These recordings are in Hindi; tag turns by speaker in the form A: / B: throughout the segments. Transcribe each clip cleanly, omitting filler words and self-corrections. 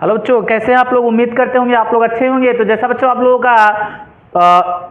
A: हेलो बच्चों, कैसे हैं आप लोग। उम्मीद करते होंगे आप लोग अच्छे होंगे। तो जैसा बच्चों आप लोगों का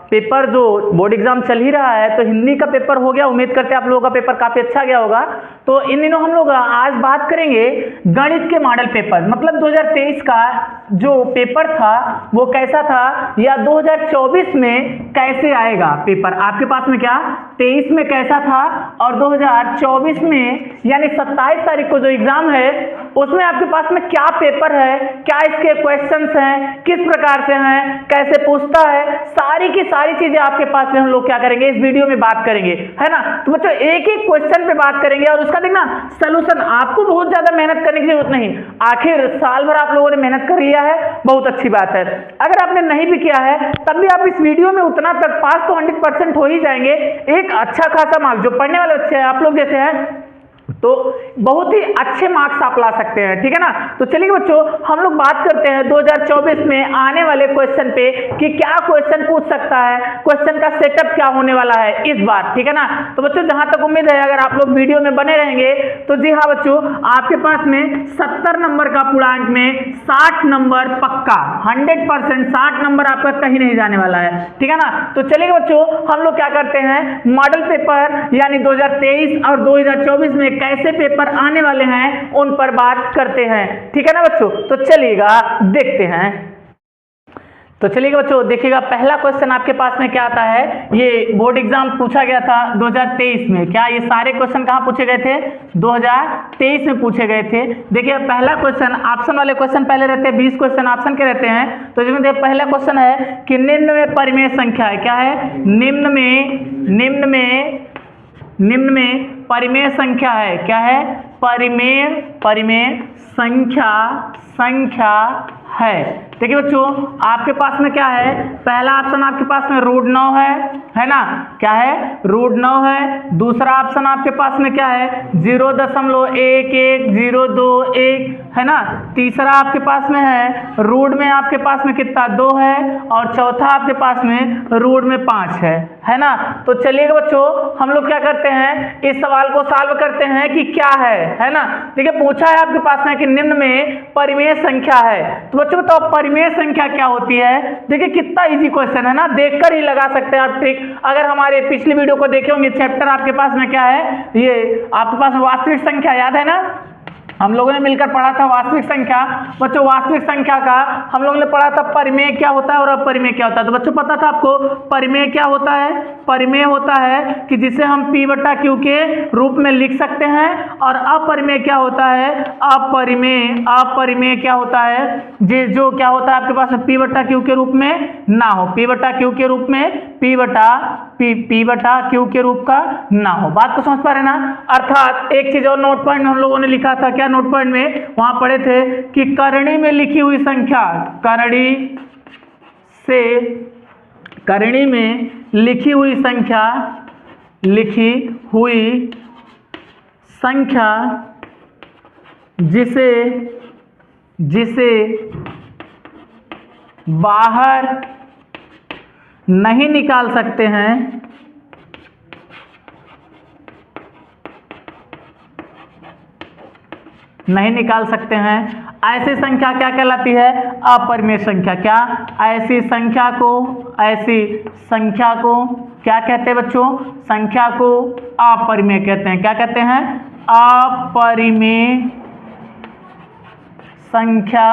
A: पेपर जो बोर्ड एग्जाम चल ही रहा है, तो हिंदी का पेपर हो गया। उम्मीद करते हैं आप लोगों का पेपर काफ़ी अच्छा गया होगा। तो इन दिनों हम लोग आज बात करेंगे गणित के मॉडल पेपर, मतलब 2023 का जो पेपर था वो कैसा था, या 2024 में कैसे आएगा पेपर। आपके पास में क्या 23 में कैसा था और 2024 में यानी 27 तारीख को जो एग्जाम है उसमें आपके पास में क्या पेपर है, क्या इसके क्वेश्चंस हैं, किस प्रकार से हैं, कैसे पूछता है, सारी की सारी चीजें आपके पास में हम लोग क्या करेंगे इस वीडियो में बात करेंगे, है ना। तो बच्चों एक एक क्वेश्चन पे बात करेंगे और उसका देखना सलूशन। आपको बहुत ज्यादा मेहनत करने की जरूरत नहीं, आखिर साल भर आप लोगों ने मेहनत कर लिया है, बहुत अच्छी बात है। अगर आपने नहीं भी किया है तब भी आप इस वीडियो में उतना तक पास तो 100% हो ही जाएंगे। एक अच्छा खासा मार्क्स जो पढ़ने वाले बच्चे हैं आप लोग जैसे हैं तो बहुत ही अच्छे मार्क्स आप ला सकते हैं, ठीक है ना। तो चलिए बच्चों हम लोग बात करते हैं 2024 में आने वाले क्वेश्चन पे कि क्या क्वेश्चन पूछ सकता है, क्वेश्चन का सेटअप क्या होने वाला है इस बार, ठीक है ना। तो बच्चों जहां तक उम्मीद है अगर आप लोग वीडियो में बने रहेंगे तो जी हाँ बच्चों, आपके पास में 70 नंबर का पूर्णांक में 60 नंबर पक्का 100%, 60 नंबर आपका कहीं नहीं जाने वाला है, ठीक है ना। तो चलिए बच्चों हम लोग क्या करते हैं मॉडल पेपर यानी 2023 और 2024 में कैसे पेपर आने वाले हैं उन पर बात करते हैं, ठीक है ना बच्चों। तो चलिएगा देखते हैं। तो चलिएगा बच्चों देखिएगा, पहला क्वेश्चन आपके पास में क्या आता है। ये बोर्ड एग्जाम पूछा गया था 2023 में। क्या ये सारे क्वेश्चन कहाँ पूछे गए थे, 2023 में पूछे गए थे। देखिए पहला क्वेश्चन, ऑप्शन वाले क्वेश्चन पहले रहते हैं, 20 क्वेश्चन ऑप्शन के रहते हैं। तो इसमें देखिए पहला क्वेश्चन है कि निम्न में परिमेय संख्या है। क्या है, निम्न में परिमेय संख्या है। क्या है, परिमेय संख्या है। देखिए बच्चों आपके पास में क्या है, पहला ऑप्शन आपके पास में √9 है ना। क्या है, √9 है। दूसरा ऑप्शन आपके पास में क्या है 0.11021 है ना। तीसरा आपके पास में है रूट में आपके पास में कितना 2 है, और चौथा आपके पास में रूट में 5 है ना। तो चलिएगा बच्चों हम लोग क्या करते हैं इस सवाल को सॉल्व करते हैं कि क्या है ना। देखिए पूछा है आपके पास में कि निम्न में परिमेय संख्या है। तो बच्चों बताओ परिमेय संख्या क्या होती है। देखिए कितना इजी क्वेश्चन है ना, देखकर ही लगा सकते हैं आप ट्रिक। अगर हमारे पिछली वीडियो को देखे होंगे, चैप्टर आपके पास में क्या है, ये आपके पास वास्तविक संख्या याद है ना, हम लोगों ने मिलकर पढ़ा था वास्तविक संख्या। बच्चों वास्तविक संख्या का हम लोगों ने पढ़ा था परिमेय क्या होता है और अपरिमेय क्या होता है। तो बच्चों पता था आपको परिमेय क्या होता है, परिमेय होता है कि जिसे हम P/Q के रूप में लिख सकते हैं, और अपरिमेय क्या होता है, अपरिमेय क्या होता है जो क्या होता है आपके पास P/Q के रूप में ना हो, P/Q के रूप में P/Q के रूप का ना हो। बात को समझ पा रहे ना। अर्थात एक चीज और नोट पॉइंट हम लोगों ने लिखा था, क्या नोट पॉइंट में वहां पढ़े थे कि करणी में लिखी हुई संख्या, करणी में लिखी हुई संख्या जिसे बाहर नहीं निकाल सकते हैं, ऐसी संख्या क्या कहलाती है, अपरिमेय संख्या। क्या, ऐसी संख्या को क्या कहते हैं बच्चों, संख्या को अपरिमेय कहते हैं। क्या कहते हैं, अपरिमेय संख्या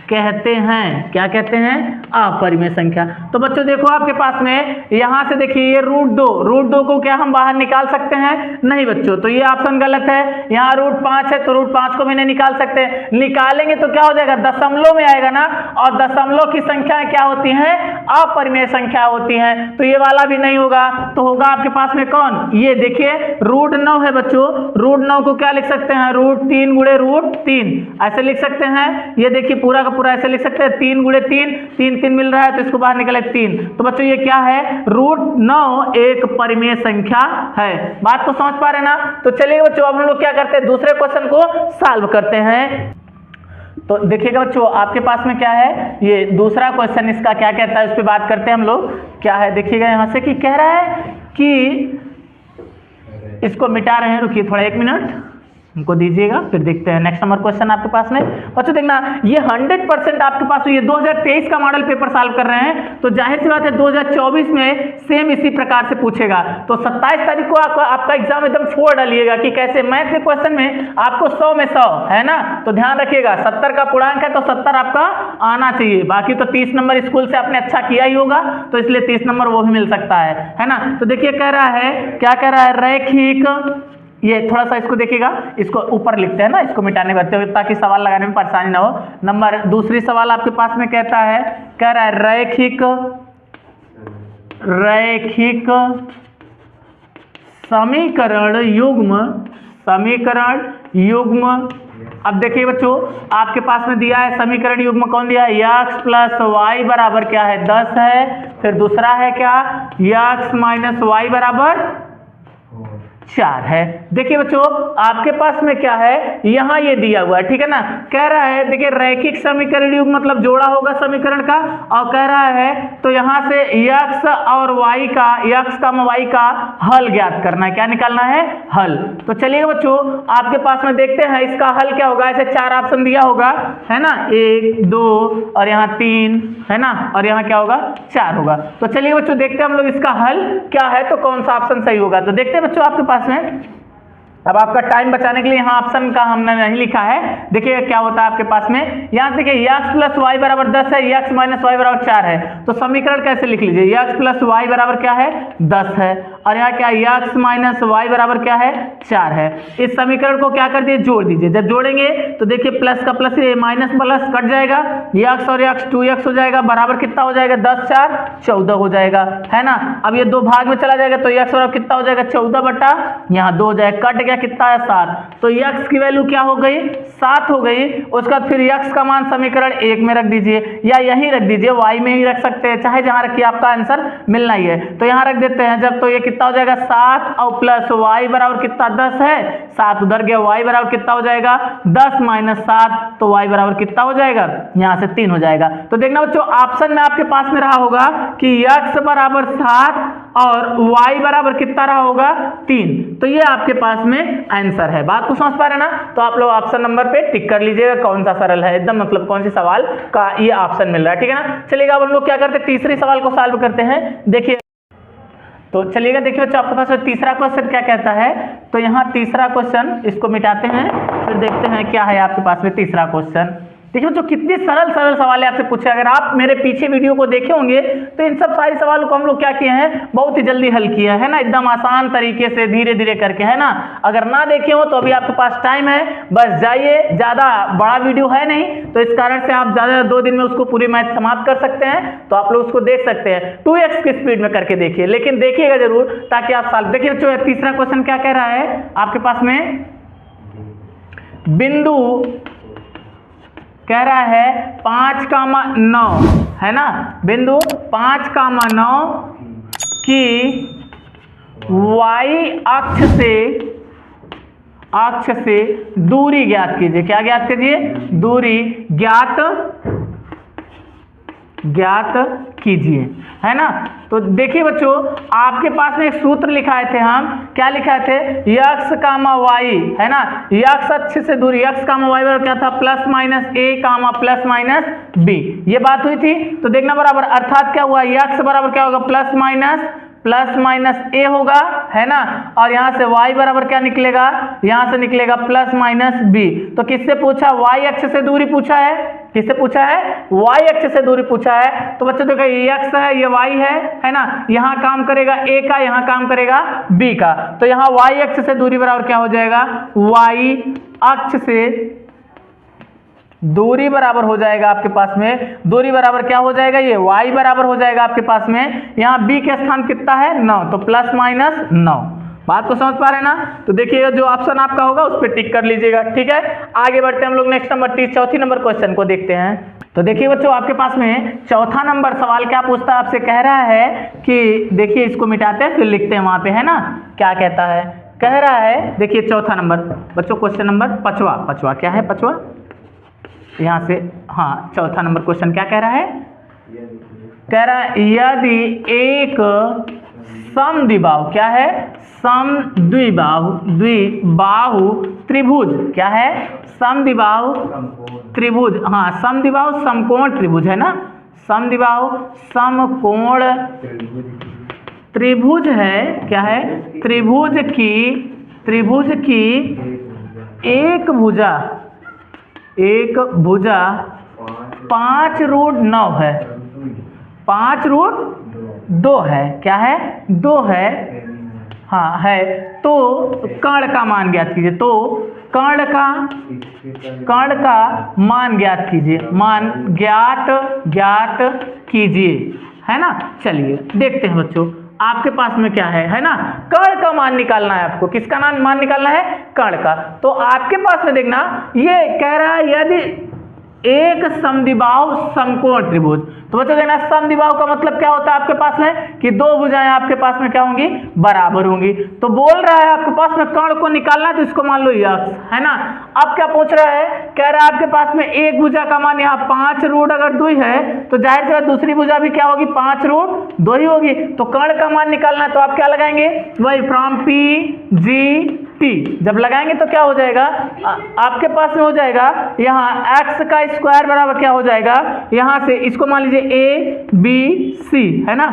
A: कहते हैं। क्या कहते हैं, अपरिमेय संख्या। तो बच्चों देखो आपके पास में यहां से देखिए ये √2 को क्या हम बाहर निकाल सकते हैं, नहीं बच्चों। तो ये ऑप्शन गलत है। यहाँ √5 है तो √5 को भी नहीं निकाल सकते। निकालेंगे तो क्या हो जाएगा, दशमलव में आएगा ना, और दशमलव की संख्याएं क्या होती हैं, अपरिमेय संख्या होती हैं। तो ये वाला भी नहीं होगा, तो होगा आपके पास में कौन, ये देखिए √9 है बच्चों। √9 को क्या लिख सकते हैं, √3 गुणे √3 ऐसे लिख सकते हैं। ये देखिए पूरा का पूरा ऐसे लिख सकते हैं, 3 गुणे 3 मिल रहा है तो इसको बाहर निकाले 3। तो बच्चों ये क्या है, √9 एक परिमेय संख्या है। बात को समझ पा रहे ना। तो चलिए बच्चों अब हम लोग क्या करते हैं दूसरे क्वेश्चन को सॉल्व करते हैं। तो देखिएगा बच्चों आपके पास में क्या है, ये दूसरा क्वेश्चन इसका क्या कहता है उस पर बात करते हैं हम लोग। क्या है देखिएगा यहां से कि कह रहा है कि इसको मिटा रहे हैं, रुकिए थोड़ा 1 मिनट। हमको दीजिएगा, फिर देखते हैं नेक्स्ट नंबर क्वेश्चन आपके पास में। बच्चों देखना, ये 100% आपके पास ये 2023 का मॉडल पेपर सॉल्व कर रहे हैं, तो जाहिर सी बात है 2024 में सेम इसी प्रकार से पूछेगा। तो 27 तारीख को आपका एग्जाम एकदम फोड़ डालिएगा कि कैसे मैथ के क्वेश्चन में आपको 100 में 100 है ना, तो ध्यान रखिएगा 70 का पूर्णांक है तो 70 आपका आना चाहिए। बाकी तो 30 नंबर स्कूल से आपने अच्छा किया ही होगा, तो इसलिए 30 नंबर वो भी मिल सकता है ना। तो देखिए कह रहा है, क्या कह रहा है, रैखिक, ये थोड़ा सा इसको देखिएगा, इसको ऊपर लिखते हैं ना, इसको मिटाने करते हुए ताकि सवाल लगाने में परेशानी ना हो। नंबर दूसरी सवाल आपके पास में कहता है, कह रहा है रैखिक समीकरण युग्म। अब देखिए बच्चों, आपके पास में दिया है समीकरण युग्म, कौन दिया है, x प्लस वाई बराबर क्या है 10 है। फिर दूसरा है क्या, x माइनस वाई बराबर 4 है। देखिए बच्चों आपके पास में क्या है, यहां ये दिया हुआ है, ठीक है ना। कह रहा है देखिए रैखिक समीकरण युग्म मतलब जोड़ा होगा समीकरण का, और कह रहा है तो यहां से x और y का, x का y का हल ज्ञात करना है। क्या निकालना है, हल। तो चलिए बच्चों आपके पास में देखते हैं इसका हल क्या होगा। ऐसे 4 ऑप्शन दिया होगा है ना, 1 2 और यहाँ 3 है ना, और यहाँ क्या होगा 4 होगा। तो चलिए बच्चों देखते हैं हम लोग इसका हल क्या है, तो कौन सा ऑप्शन सही होगा। तो देखते हैं बच्चों आपके पास में, अब आपका टाइम बचाने के लिए यहाँ ऑप्शन का हमने नहीं लिखा है। देखिए क्या होता है आपके पास में, यहाँ से देखिए x प्लस वाई बराबर 10 है, x माइनस वाई बराबर 4 है। तो समीकरण कैसे लिख लीजिए, x प्लस वाई बराबर क्या है 10 है, और यहाँ क्या x माइनस वाई बराबर क्या है 4 है। इस समीकरण को क्या कर दिए, जोड़ दीजिए। जब जोड़ेंगे तो देखिए प्लस का प्लस माइनस प्लस कट जाएगा, x और x 2x हो जाएगा, बराबर कितना हो जाएगा 10 4 14 हो जाएगा है ना। अब ये 2 भाग में चला जाएगा तो x बराबर कितना हो जाएगा 14 बटा यहाँ 2 हो जाएगा, कट गया कितना है 7। तो x की वैल्यू क्या हो गई 7 हो गई। उसके बाद फिर x का मान समीकरण 1 में रख दीजिए, या यहीं रख दीजिए, y में ही रख सकते हैं, चाहे जहां रखिए आपका आंसर मिलना ही है। तो यहां रख देते हैं जब, तो ये कितना हो जाएगा 7 और प्लस y बराबर कितना 10 है, 7 उधर गया, y बराबर कितना हो जाएगा 10 माइनस 7, तो y बराबर कितना हो जाएगा यहां से 3 हो जाएगा। तो देखना बच्चों ऑप्शन में आपके पास में रहा होगा कि x बराबर 7 और y बराबर कितना रहा होगा 3, तो ये आपके पास में आंसर है। बात को समझ पा रहे ना, तो आप लोग ऑप्शन नंबर पे टिक कर लीजिएगा कौन सा सरल है एकदम, मतलब कौन सी सवाल का ये ऑप्शन मिल रहा है, ठीक है ना। चलिएगा अब हम लोग क्या करते हैं, तीसरे सवाल को सॉल्व करते हैं। देखिए तो चलिएगा, देखिए बच्चों आपके पास तीसरा क्वेश्चन क्या कहता है। तो यहाँ तीसरा क्वेश्चन, इसको मिटाते हैं, फिर देखते हैं क्या है आपके पास में तीसरा क्वेश्चन। देखिए बच्चों कितनी सरल सवाल है आपसे पूछे। अगर आप मेरे पीछे वीडियो को देखे होंगे तो इन सब सारी सवालों को हम लोग क्या किए हैं, बहुत ही जल्दी हल किया है ना, एकदम आसान तरीके से धीरे धीरे करके है ना। अगर ना देखे हो तो अभी आपके पास टाइम है, बस जाइए, ज़्यादा बड़ा वीडियो है नहीं, तो इस कारण से आप ज़्यादा 2 दिन में उसको पूरी मैथ समाप्त कर सकते हैं। तो आप लोग उसको देख सकते हैं, 2x की स्पीड में करके देखिए, लेकिन देखिएगा जरूर ताकि आप सॉल्व। देखिए बच्चों तीसरा क्वेश्चन क्या कह रहा है आपके पास में, बिंदु कह रहा है 5,9 है ना, बिंदु 5,9 की y अक्ष से दूरी ज्ञात कीजिए। क्या ज्ञात कीजिए, दूरी ज्ञात कीजिए है ना। तो देखिए बच्चों आपके पास में एक सूत्र लिखाए थे हम, क्या लिखाए थे, x कामा y है ना, x अक्ष से दूरी x कामा y बराबर क्या था plus minus a comma plus minus b, ये बात हुई थी। तो देखना बराबर, अर्थात क्या हुआ, x बराबर क्या होगा प्लस माइनस a होगा है ना, और यहाँ से y बराबर क्या निकलेगा, यहाँ से निकलेगा प्लस माइनस b। तो किससे पूछा, y अक्ष से दूरी पूछा है, किससे पूछा है, y अक्ष से दूरी पूछा है। तो बच्चों देखो ये x है, ये y है ना, यहाँ काम करेगा a का, यहाँ काम करेगा b का। तो यहाँ y अक्ष से दूरी बराबर क्या हो जाएगा, y अक्ष से दूरी बराबर हो जाएगा आपके पास में, दूरी बराबर क्या हो जाएगा, ये y बराबर हो जाएगा आपके पास में, यहाँ b के स्थान कितना है 9, तो प्लस माइनस 9। बात को समझ पा रहे हैं ना। तो देखिएगा जो ऑप्शन आपका होगा उस पर टिक कर लीजिएगा, ठीक है। आगे बढ़ते हैं हम लोग नेक्स्ट नंबर चौथी नंबर क्वेश्चन को देखते हैं। तो देखिए बच्चों आपके पास में चौथा नंबर सवाल क्या पूछता है, आपसे कह रहा है कि देखिए इसको मिटाते हैं फिर लिखते हैं वहां पे है ना, क्या कहता है, कह रहा है देखिए चौथा नंबर बच्चों, क्वेश्चन नंबर पांचवा क्या है, पांचवा यहाँ से, हाँ चौथा नंबर क्वेश्चन क्या कह रहा है, कह रहा है यदि एक समद्विबाहु, क्या है समद्विबाहु त्रिभुज क्या है? समद्विबाहु त्रिभुज, हाँ समद्विबाहु समकोण त्रिभुज है ना, समद्विबाहु समकोण त्रिभुज है, क्या है? त्रिभुज की एक भुजा 5√9 है, 5√2 है, क्या है? 2 है, हाँ है। तो कर्ण का मान ज्ञात कीजिए, तो कर्ण का मान ज्ञात कीजिए, मान ज्ञात कीजिए, है ना। चलिए देखते हैं बच्चों, आपके पास में क्या है ना, कर्ण का मान निकालना है आपको। किसका मान निकालना है? कर्ण का। तो आपके पास में देखना, ये कह रहा है यदि एक समद्विबाहु समकोण त्रिभुज, तो बच्चों देखना समद्विबाहु का मतलब क्या होता है आपके पास में कि दो भुजाएं आपके पास में क्या होंगी? बराबर होंगी। तो बोल रहा है आपके पास में कर्ण को निकालना है, तो इसको मान लो यक्स, है ना। अब क्या पूछ रहा है? कह रहा है आपके पास में एक भुजा का मान यहाँ 5√2 है, तो जाहिर सी बात दूसरी भुजा भी क्या होगी? 5√2 ही होगी। तो कर्ण का मान निकालना है, तो आप क्या लगाएंगे? वही फ्रॉम PGT जब लगाएंगे तो क्या हो जाएगा? आपके पास में हो जाएगा यहाँ x का स्क्वायर बराबर क्या हो जाएगा? यहाँ से इसको मान लीजिए ABC, है ना।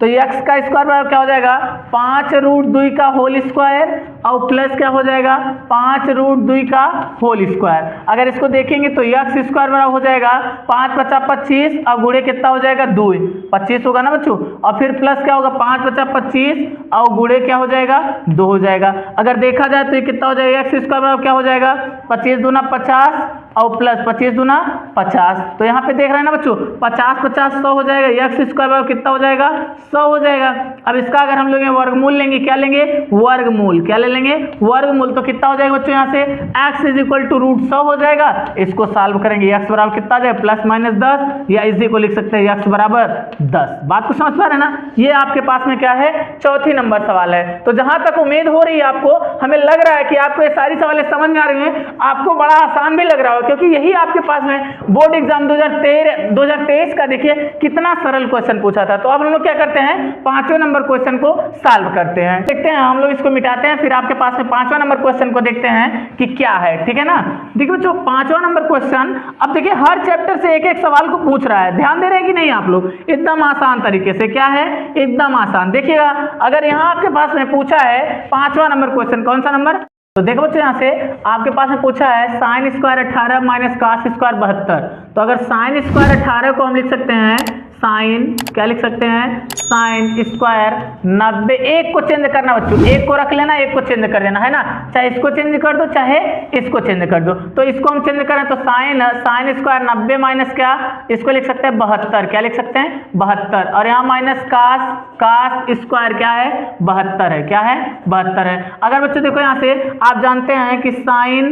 A: तो ये x का स्क्वायर बराबर क्या हो जाएगा? 5√2 का होल स्क्वायर और प्लस क्या हो जाएगा? 5√2 का होल स्क्वायर। अगर इसको देखेंगे तो x स्क्वायर बराबर हो जाएगा 5 × 5 = 25 और गुणे कितना हो जाएगा? 2 25 होगा ना बच्चों। और फिर प्लस क्या होगा? 5 × 5 = 25 और गुणे क्या हो जाएगा? 2 हो जाएगा। अगर देखा जाए तो ये कितना हो जाएगा? x स्क्वायर बराबर क्या हो जाएगा? 25 दूना 50 और प्लस 25 दूना 50। तो यहाँ पे देख रहे हैं ना बच्चों, 50 50 100 हो जाएगा। x स्क्वायर बराबर कितना हो जाएगा? 100 हो जाएगा। अब इसका अगर हम लोग वर्गमूल लेंगे, क्या लेंगे? वर्गमूल। क्या ले लेंगे? वर्गमूल। तो कितना हो जाएगा बच्चों? यहाँ से x = √100 हो जाएगा। इसको सॉल्व करेंगे, x बराबर कितना आ जाएगा? +-10 या इसी को लिख सकते हैं x बराबर 10। बात को समझ पा रहे हैं ना। ये आपके पास में क्या है? चौथी नंबर सवाल है। तो जहां तक उम्मीद हो रही है आपको, हमें लग रहा है कि आपको ये सारी सवालें समझ में आ रही हैं, आपको बड़ा आसान भी लग रहा हो, क्योंकि यही आपके पास में बोर्ड एग्जाम 2023 का देखिए कितना सरल क्वेश्चन पूछा था। तो अब हम लोग क्या करते हैं? 5वें नंबर क्वेश्चन को सॉल्व करते हैं। देखते हैं, हम लोग इसको मिटाते हैं, फिर आपके पास में 5वां नंबर क्वेश्चन को देखते हैं कि क्या है। ठीक है ना। देखिए बच्चों, 5वां नंबर क्वेश्चन, अब देखिए हर चैप्टर से एक एक सवाल को पूछ रहा है। ध्यान दे रहे हैं कि नहीं आप लोग? एकदम आसान तरीके से। क्या है? एकदम आसान। देखिएगा, अगर यहाँ आपके पास में पूछा है 5वां नंबर क्वेश्चन, कौन सा नंबर? तो देखो बच्चों, यहाँ से आपके पास में पूछा है sin स्क्वायर 18 - cos स्क्वायर 72। तो अगर sin स्क्वायर 18 को हम लिख सकते हैं साइन, क्या लिख सकते हैं? sin square 90। एक को चेंज करना बच्चों, एक को रख लेना, एक को चेंज कर देना, है ना। चाहे इसको चेंज कर दो, चाहे इसको चेंज कर दो। तो इसको हम चेंज करें तो sin स्क्वायर 90 माइनस क्या? इसको लिख सकते हैं 72। क्या लिख सकते हैं? 72। और यहाँ माइनस cos स्क्वायर क्या है? 72 है। क्या है? 72 है। अगर बच्चों देखो, यहाँ से आप जानते हैं कि sin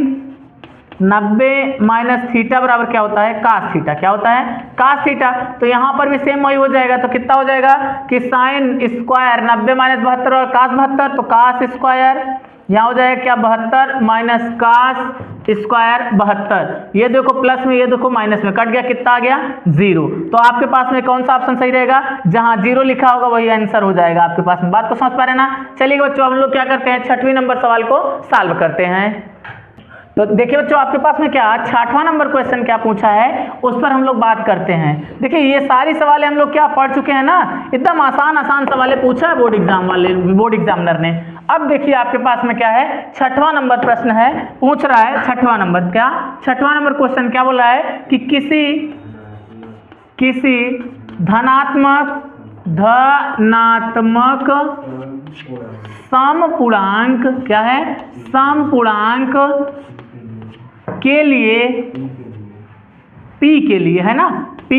A: 90 - थीटा बराबर क्या होता है? cos theta. क्या होता है? cos theta. तो यहाँ पर भी सेम वही हो जाएगा। तो कितना हो जाएगा कि sin स्क्वायर 90 - 72 और cos 72, तो cos स्क्वायर यहाँ हो जाएगा क्या? 72 माइनस cos स्क्वायर 72। ये देखो प्लस में, ये देखो माइनस में, कट गया, कितना आ गया? 0। तो आपके पास में कौन सा ऑप्शन सही रहेगा? जहाँ 0 लिखा होगा वही आंसर हो जाएगा आपके पास में। बात को समझ पा रहे हैं ना। चलिए बच्चों, हम लोग क्या करते हैं? 6वें नंबर सवाल को सॉल्व करते हैं। तो देखिए बच्चों, आपके पास में क्या 6वां नंबर क्वेश्चन क्या पूछा है, उस पर हम लोग बात करते हैं। देखिए, ये सारी सवालें हम लोग क्या पढ़ चुके हैं ना, एकदम आसान सवालें पूछा है बोर्ड एग्जामिनर ने। अब देखिए आपके पास में क्या है, 6वां नंबर प्रश्न है, पूछ रहा है 6वां नंबर। क्या 6वां नंबर क्वेश्चन क्या बोला है कि किसी धनात्मक समपूर्णांक, क्या है? समपूर्णांक के लिए, P के लिए, है ना, P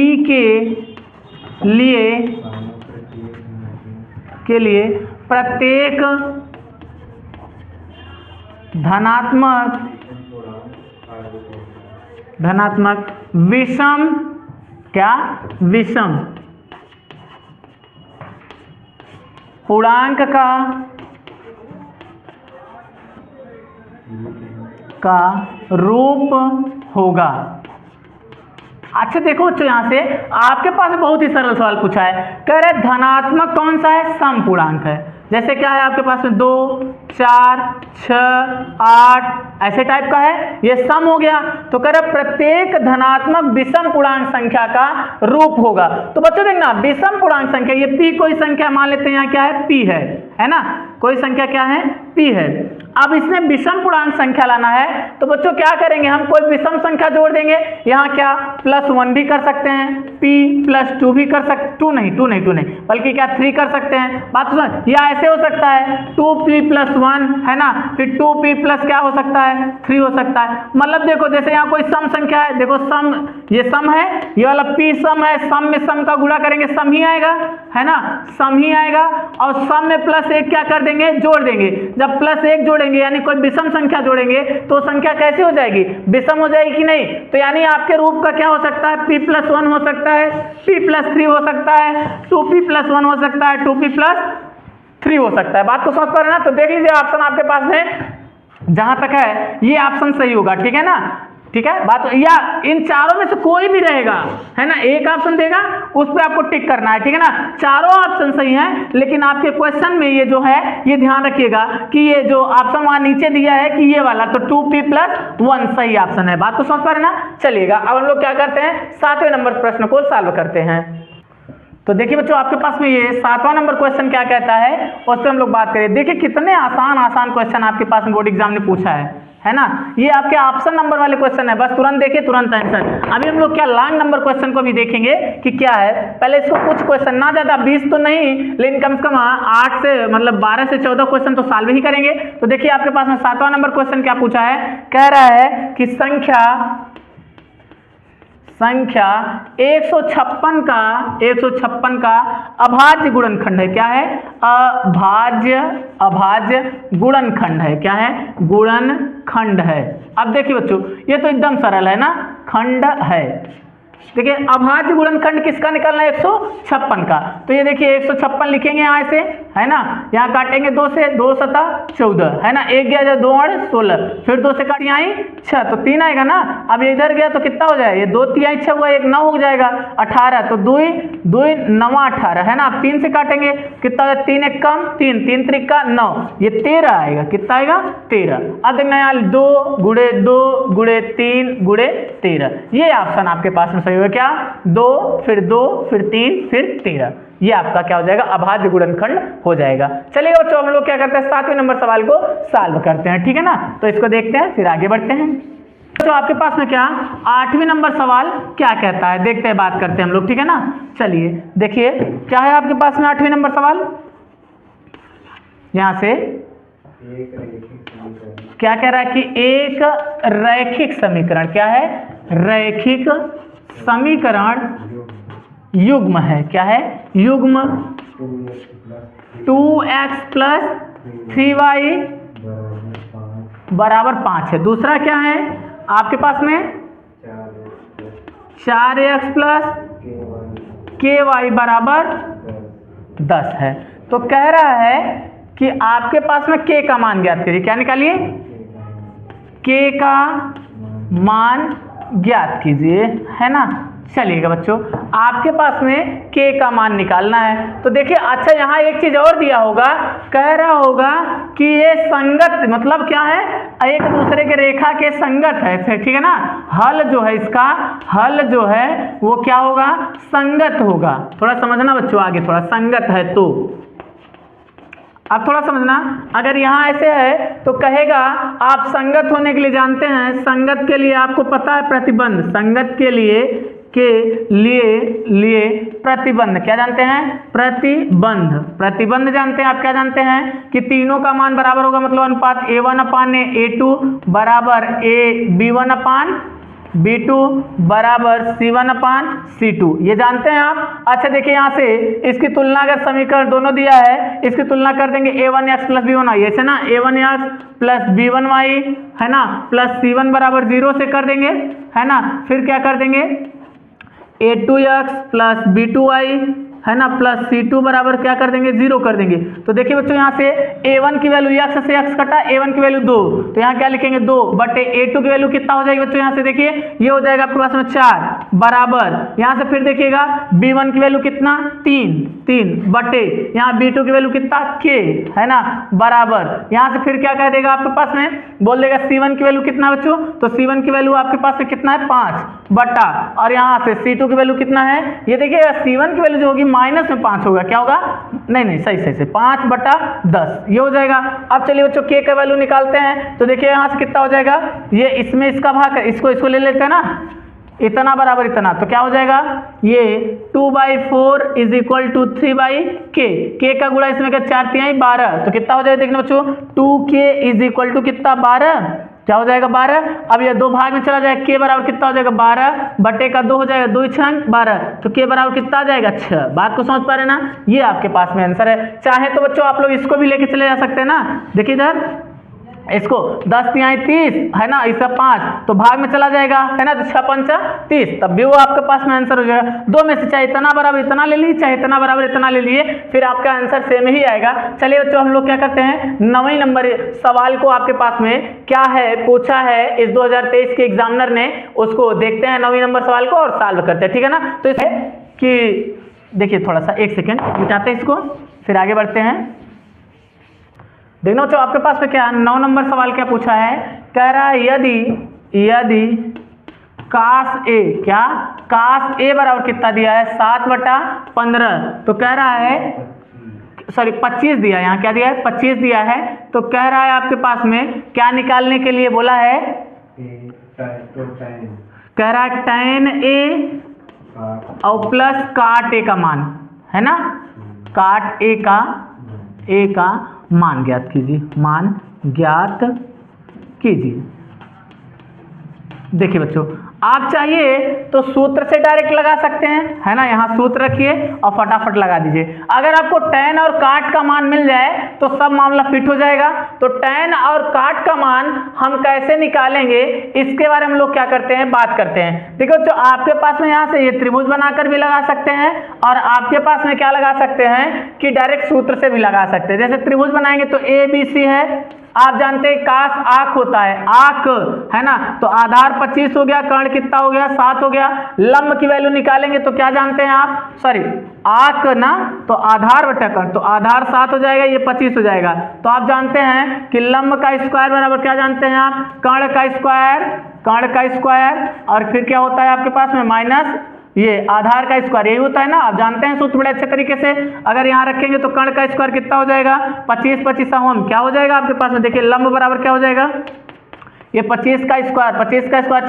A: के लिए प्रत्येक धनात्मक विषम, क्या? विषम पूर्णांक का रूप होगा। अच्छा देखो बच्चों, यहाँ से आपके पास बहुत ही सरल सवाल पूछा है। कह रहे धनात्मक कौन सा है? समपूर्णांक है। जैसे क्या है आपके पास में 2, 4, 6, 8 ऐसे टाइप का है, ये सम हो गया। तो कह रहे प्रत्येक धनात्मक विषम पूर्णांक संख्या का रूप होगा। तो बच्चों देखना विषम पूर्णांक संख्या, ये p कोई संख्या मान लेते हैं, यहाँ क्या है p है ना, कोई संख्या क्या है p है। अब इसमें विषम पूर्णांक संख्या लाना है तो बच्चों क्या करेंगे, हम कोई विषम संख्या जोड़ देंगे। यहाँ क्या +1 भी कर सकते हैं, p +2 भी कर सकते, 2 नहीं बल्कि क्या 3 कर सकते हैं। बात सुन, या ऐसे हो सकता है 2p + 1 है ना, फिर 2p प्लस क्या हो सकता है 3 हो सकता है। मतलब देखो जैसे यहाँ कोई सम संख्या है, देखो सम, ये सम है, ये वाला p सम है, सम में सम का गुणा करेंगे सम ही आएगा है ना, सम ही आएगा। और सम में +1 क्या कर देंगे, जोड़ देंगे। जब +1 जोड़ेंगे यानी कोई विषम संख्या जोड़ेंगे तो संख्या कैसी हो जाएगी, विषम हो जाएगी कि नहीं। तो यानी आपके रूप का क्या हो सकता है, p + 1 हो सकता है, p + 3 हो सकता है, 2p + 1 हो सकता है, 2p + 3 हो सकता है। बात को समझ पा रहे हैं ना। तो देख लीजिए ऑप्शन आपके पास में जहां तक है ये ऑप्शन सही होगा, ठीक है ना, ठीक है बात। या इन चारों में से कोई भी रहेगा है ना, एक ऑप्शन देगा उस पर आपको टिक करना है, ठीक है ना। चारों ऑप्शन सही हैं, लेकिन आपके क्वेश्चन में ये जो है ये ध्यान रखिएगा कि ये जो ऑप्शन वहां नीचे दिया है कि ये वाला, तो 2p + 1 सही ऑप्शन है। बात को समझ पा रहे ना। चलिएगा अब हम लोग क्या करते हैं, 7वें नंबर प्रश्न को सॉल्व करते हैं। तो देखिए बच्चों आपके पास में ये 7वां नंबर क्वेश्चन क्या कहता है उस पर हम लोग बात करें। देखिए कितने आसान क्वेश्चन आपके पास में बोर्ड एग्जाम ने पूछा है ना। ये आपके ऑप्शन नंबर वाले क्वेश्चन है, बस तुरंत देखिए तुरंत आंसर। अभी हम लोग क्या लॉन्ग नंबर क्वेश्चन को भी देखेंगे कि क्या है। पहले इसको कुछ क्वेश्चन, ना ज्यादा 20 तो नहीं, लेकिन कम से कम 8 से मतलब 12 से 14 क्वेश्चन तो सॉल्व ही करेंगे। तो देखिए आपके पास में 7वां नंबर क्वेश्चन क्या पूछा है, कह रहा है कि संख्या 156 का अभाज्य गुणनखंड है। क्या है, अभाज्य गुणनखंड है। क्या है, गुणनखंड है। अब देखिए बच्चों ये तो एकदम सरल है ना, खंड है। देखिए अभाज्य गुणनखंड किसका निकालना है, 156 का। तो ये देखिए 156 लिखेंगे यहाँ से है ना, यहाँ काटेंगे 2 से, 2 7 14 है ना, 1 गया 2 और 16, फिर 2 से काट यहाँ 6 तो 3 आएगा ना। अब ये इधर गया तो कितना हो जाएगा, ये 2 3 6 हुआ, 1 9 हो जाएगा, 18 तो 2 2 9 18 है ना। अब 3 से काटेंगे कितना हो जाएगा, 3 1 कम 3 3 3 का 9, ये 13 आएगा। कितना आएगा 13। अब नया 2 × 2 × 3 × 13, ये ऑप्शन आपके पास में सही होगा। क्या 2 फिर 2 फिर 3 फिर 13, ये आपका क्या हो जाएगा, अभाज्य गुणनखंड हो जाएगा। चलिए बच्चों हम लोग क्या करते हैं, 7वें नंबर सवाल को सॉल्व करते हैं, ठीक है ना। तो इसको देखते हैं फिर आगे बढ़ते हैं। तो आपके पास में क्या 8वें नंबर सवाल क्या कहता है, देखते हैं, बात करते हैं हम लोग, ठीक है ना। चलिए देखिए क्या है आपके पास में 8वें नंबर सवाल। यहां से क्या कह रहा है कि एक रैखिक समीकरण, क्या है, रैखिक समीकरण युग्म है। क्या है, युग्म 2x + 3y = 5 है। दूसरा क्या है आपके पास में 4x + ky = 10 है। तो कह रहा है कि आपके पास में k का मान ज्ञात करिए। क्या निकालिए, k का मान ज्ञात कीजिए है ना। चलिएगा बच्चों आपके पास में k का मान निकालना है। तो देखिए अच्छा यहाँ एक चीज और दिया होगा, कह रहा होगा कि ये संगत, मतलब क्या है, एक दूसरे के रेखा के संगत है, ठीक है ना। हल जो है इसका, हल जो है वो क्या होगा, संगत होगा। थोड़ा समझना बच्चों आगे, थोड़ा संगत है तो अब थोड़ा समझना। अगर यहाँ ऐसे है तो कहेगा आप संगत होने के लिए जानते हैं, संगत के लिए आपको पता है प्रतिबंध, संगत के लिए प्रतिबंध क्या जानते हैं, प्रतिबंध जानते हैं आप। क्या जानते हैं कि तीनों का मान बराबर होगा, मतलब अनुपात A1/A2 = B1/B2 = C1/C2, ये जानते हैं आप। अच्छा देखिए यहाँ से इसकी तुलना, अगर समीकरण दोनों दिया है इसकी तुलना कर देंगे A1x + B1y, ऐसे ना, A1x + B1y है ना प्लस C1 = 0 से कर देंगे है ना। फिर क्या कर देंगे A2x + B2y है ना प्लस C2 बराबर क्या कर देंगे 0 कर देंगे। तो देखिए बच्चों यहाँ से A1 की वैल्यू x से x कटा, A1 की वैल्यू 2, तो यहाँ क्या लिखेंगे 2 बटे A2 की वैल्यू कितना हो जाएगी बच्चों, यहाँ से देखिए ये हो जाएगा आपके पास में 4 बराबर, यहाँ से फिर देखिएगा B1 की वैल्यू कितना 3 बटे यहाँ B2 की वैल्यू कितना k, है ना बराबर, यहाँ से फिर क्या कह देगा आपके पास में, बोल देगा C1 की वैल्यू कितना बच्चों, तो C1 की वैल्यू आपके पास में कितना है 5 बटा, और यहाँ से C2 की वैल्यू कितना है, ये देखिएगा C1 की वैल्यू जो होगी माइनस में 5 होगा, क्या होगा नहीं सही से 5 बटा 10 ये हो जाएगा। अब चलिए बच्चों k का वैल्यू निकालते हैं, तो देखिए यहाँ से कितना हो जाएगा, ये इसमें इसका भाग इसको ले लेते हैं ना, इतना बराबर इतना, तो क्या हो जाएगा ये 2/4 इज इक्वल टू 3/k का गुणा इसमें क्या 4 तिहाई 12, तो कितना हो जाएगा देखना बच्चों 2k इज इक्वल टू कितना 12, क्या हो जाएगा 12। अब ये दो भाग में चला जाएगा, k बराबर कितना हो जाएगा 12 बटे का 2 हो जाएगा 2 छंग 12, तो k बराबर कितना आ जाएगा 6। बात को समझ पा रहे ना, ये आपके पास में आंसर है। चाहे तो बच्चों आप लोग इसको भी लेके चले जा सकते हैं ना, देखिए इधर इसको 10 तिहाई 30 है ना, इसका 5 तो भाग में चला जाएगा, है ना, तो 6 पंचा 30, तब भी वो आपके पास में आंसर हो जाएगा। दो में से चाहे इतना बराबर इतना ले लीजिए, चाहे इतना बराबर इतना ले लीजिए, फिर आपका आंसर सेम ही आएगा। चलिए बच्चों हम लोग क्या करते हैं, 9वें नंबर सवाल को आपके पास में क्या है पूछा है इस 2023 के एग्जामिनर ने, उसको देखते हैं 9वें नंबर सवाल को और सॉल्व करते हैं, ठीक है ना। तो इसे कि देखिए थोड़ा सा 1 सेकेंड मिटाते हैं इसको, फिर आगे बढ़ते हैं। देखना बच्चों आपके पास में क्या 9 नंबर सवाल क्या पूछा है, कह रहा है यदि काश ए, क्या काश ए बराबर कितना दिया है 7/15, तो कह रहा है सॉरी 25 दिया है, यहाँ क्या दिया है 25 दिया है, तो कह रहा है आपके पास में क्या निकालने के लिए बोला है, कह रहा है tan a और प्लस काट ए का मान, है ना, काट ए का मान ज्ञात कीजिए। देखिए बच्चों आप चाहिए तो सूत्र से डायरेक्ट लगा सकते हैं, है ना, यहाँ सूत्र रखिए और फटाफट लगा दीजिए। अगर आपको tan और काट का मान मिल जाए तो सब मामला फिट हो जाएगा। तो tan और काट का मान हम कैसे निकालेंगे इसके बारे में हम लोग क्या करते हैं, बात करते हैं। देखो तो आपके पास में यहाँ से ये त्रिभुज बनाकर भी लगा सकते हैं, और आपके पास में क्या लगा सकते हैं कि डायरेक्ट सूत्र से भी लगा सकते हैं। जैसे त्रिभुज बनाएंगे तो ABC है, आप जानते हैं काश आंख होता है, आंख है ना, तो आधार 25 हो गया, कर्ण कितना हो गया 7 हो गया। लंब की वैल्यू निकालेंगे तो क्या जानते हैं आप, सॉरी आंख ना, तो आधार बटा कर्ण, तो आधार 7 हो जाएगा, ये 25 हो जाएगा। तो आप जानते हैं कि लंब का स्क्वायर बराबर क्या जानते हैं आप, कर्ण का स्क्वायर, और फिर क्या होता है आपके पास में माइनस ये आधार का स्क्वायर, यही होता है ना, आप जानते हैं सूत्र बड़े अच्छे तरीके से। अगर यहाँ रखेंगे तो कर्ण का स्क्वायर कितना हो जाएगा 25 हम क्या हो जाएगा आपके पास में, देखिए लंब बराबर क्या हो जाएगा, ये 25 का स्क्वायर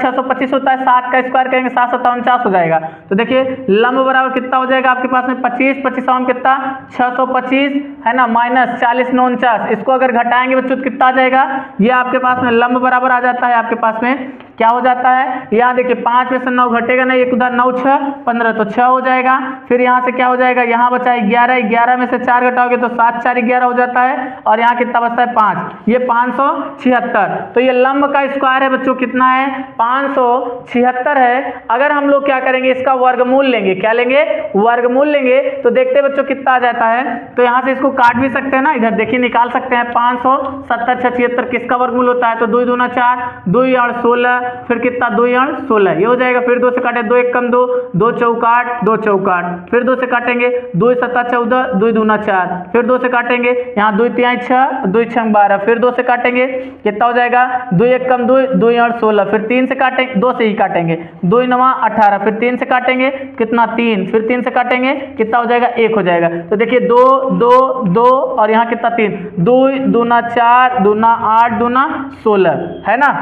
A: 625 होता है, 7 का स्क्वायर करेंगे 7 7 49 हो जाएगा। तो देखिए लंब बराबर कितना हो जाएगा आपके पास में 25 हम कितना 625 है ना, माइनस 40 9 49, इसको अगर घटाएंगे बच्चों तो कितना आ जाएगा, ये आपके पास में लंब बराबर आ जाता है आपके पास में क्या हो जाता है, यहाँ देखिए 5 में से 9 घटेगा नहीं, एक उधर 9 6 15 तो 6 हो जाएगा। फिर यहाँ से क्या हो जाएगा, यहाँ बचा 11 में से 4 घटाओगे तो 7 4 11 हो जाता है, और यहाँ कितना बचता है 5, ये 576। तो ये लंब का स्क्वायर है बच्चों कितना है 576 है। अगर हम लोग क्या करेंगे इसका वर्गमूल लेंगे, क्या लेंगे वर्गमूल लेंगे, तो देखते हैं बच्चों कितना आ जाता है। तो यहाँ से इसको काट भी सकते हैं ना, इधर देखिए निकाल सकते हैं 570 76 किसका वर्गमूल होता है, तो 2 दूना 4 2 और 16, फिर कितना 2 और 16 ये हो जाएगा। फिर 2 से काटे 2 1 कम 2 2 चौकाट 2 चौकाट, फिर 2 से काटेंगे 2 7 14 2 दूना 4, फिर 2 से काटेंगे यहाँ 2 3 6 2 6 12, फिर 2 से काटेंगे कितना हो जाएगा 2 1 कम 2 2 और 16, फिर 3 से काटेंगे 2 से ही काटेंगे 2 9 18, फिर 3 से काटेंगे कितना 3, फिर 3 से काटेंगे कितना हो जाएगा 1 हो जाएगा। तो देखिए 2 2 2 और यहाँ कितना 3 2 दूना 4 दूना 8 दूना 16 है ना।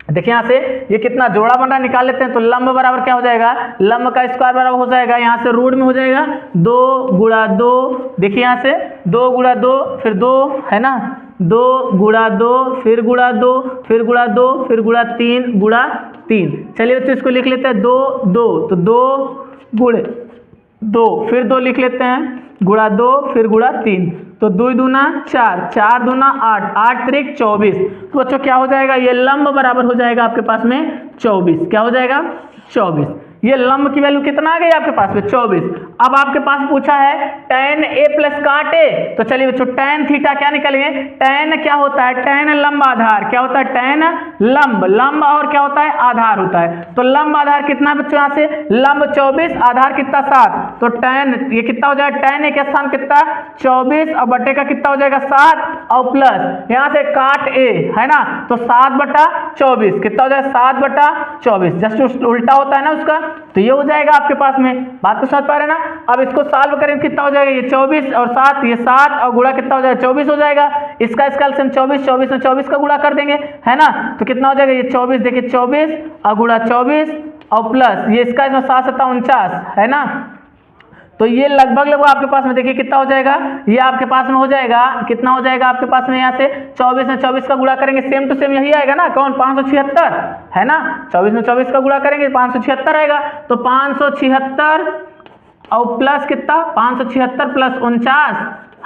A: देखिए यहाँ से ये कितना जोड़ा बन रहा निकाल लेते हैं। तो लंब बराबर क्या हो जाएगा, लंब का स्क्वायर बराबर हो जाएगा यहाँ से रूट में हो जाएगा 2 गुणा 2, देखिए यहाँ से 2 गुणा 2 फिर 2 है ना, 2 गुणा 2 फिर गुणा 2 फिर गुणा 2 फिर गुणा 3 गुणा 3। चलिए बच्चों इसको लिख लेते हैं 2 2, तो 2 गुणे 2 फिर 2 लिख लेते हैं गुणा 2 फिर गुणा 3, तो 2 दूना 4 4 दूना 8 8 त्रिक 24। तो बच्चों क्या हो जाएगा, ये लंब बराबर हो जाएगा आपके पास में 24, क्या हो जाएगा 24। ये लंब की वैल्यू कितना आ गई आपके पास में 24। अब आपके पास पूछा है tan a प्लस काट a, तो चलिए बच्चों tan थीटा क्या निकलेंगे, tan क्या होता है, tan लंब आधार, क्या होता है tan लंब, लंब और क्या होता है आधार होता है। तो लंब आधार कितना है बच्चों, यहाँ से लंब 24 आधार कितना 7, तो tan ये कितना हो जाएगा, tan a का स्थान कितना 24 और बटे का कितना हो जाएगा 7 और प्लस यहाँ से काट a है ना, तो 7/24 कितना हो जाएगा 7/24, जस्ट उल्टा होता है ना उसका, तो ये हो जाएगा आपके पास में। बात तो समझ पा रहे हैं ना। अब इसको सॉल्व करें कितना हो जाएगा, ये 24 और 7, ये 7 और गुणा कितना हो जाएगा 24 हो जाएगा। इसका एलसीएम 24 में 24 का गुणा कर देंगे है ना, तो कितना हो जाएगा ये 24, देखिए 24 और गुणा 24 और प्लस ये इसका इसमें 7 7 49 है ना, तो ये लगभग आपके पास में देखिए कितना हो जाएगा, ये आपके पास में हो जाएगा कितना हो जाएगा आपके पास में, यहाँ से 24 में 24 का गुणा करेंगे सेम टू सेम यही आएगा ना, कौन 576 है ना, 24 में 24 का गुणा करेंगे 576 आएगा, तो 576 और प्लस कितना 576 प्लस 49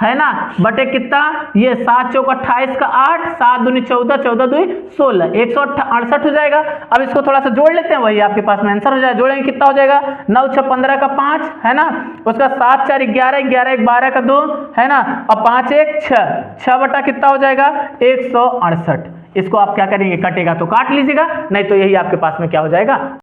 A: है ना, बटे कितना ये 7 चौक 28 का 8, 7 दूनी 14, 14 दूनी 16, 168 हो जाएगा। अब इसको थोड़ा सा जोड़ लेते हैं, वही आपके पास में आंसर हो जाएगा। जोड़ेंगे कितना हो जाएगा 9 6 15 का 5 है ना, उसका 7 4 11, 11 1 12 का 2 है ना, और 5 1 6, 6 बटा कितना हो जाएगा 168। इसको आप क्या करेंगे, कटेगा तो काट लीजिएगा, नहीं तो यही आपके पास में क्या हो जाएगा